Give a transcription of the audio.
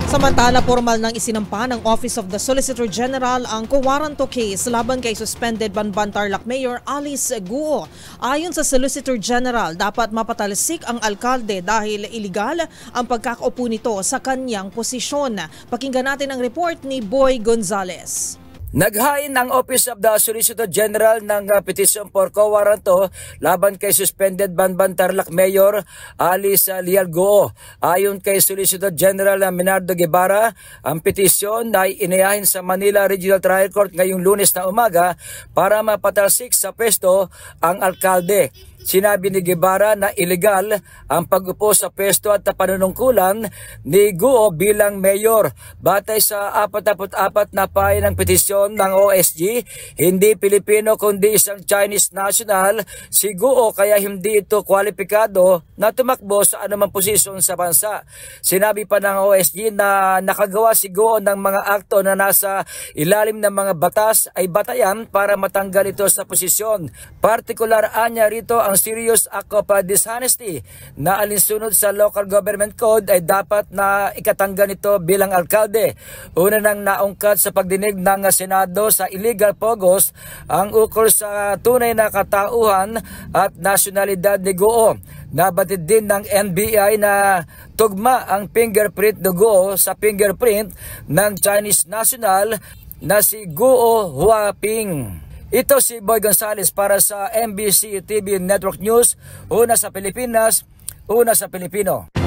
Samantala, formal nang isinampa ng Office of the Solicitor General ang co-warranto case laban kay suspended Banban Tarlac Mayor Alice Guo. Ayon sa Solicitor General, dapat mapatalsik ang alkalde dahil iligal ang pagkakaupo nito sa kanyang posisyon. Pakinggan natin ang report ni Boy Gonzales. Naghain ang Office of the Solicitor General ng petition for co-warranto laban kay suspended Banban Tarlac Mayor Alice Guo. Ayon kay Solicitor General Menardo Guevara, ang petisyon ay inayahin sa Manila Regional Trial Court ngayong Lunes na umaga para mapatalsik sa pwesto ang alkalde. Sinabi ni Guevara na illegal ang pag-upo sa pwesto at panunungkulan ni Guo bilang mayor. Batay sa 44 na pahay ng petisyon ng OSG, hindi Pilipino kundi isang Chinese national si Guo, kaya hindi ito kwalipikado na tumakbo sa anumang posisyon sa bansa. Sinabi pa ng OSG na nakagawa si Guo ng mga akto na nasa ilalim ng mga batas ay batayan para matanggal ito sa posisyon. Partikular anya rito ang serious act of dishonesty na alinsunod sa local government code ay dapat na ikatanggal nito bilang alkalde. Una nang naungkat sa pagdinig ng Senado sa illegal pogos ang ukol sa tunay na katauhan at nasyonalidad ni Guo. Nabatid din ng NBI na tugma ang fingerprint ni Guo sa fingerprint ng Chinese national na si Guo Huaping. Ito si Boy Gonzales para sa MBC TV Network News, una sa Pilipinas, una sa Pilipino.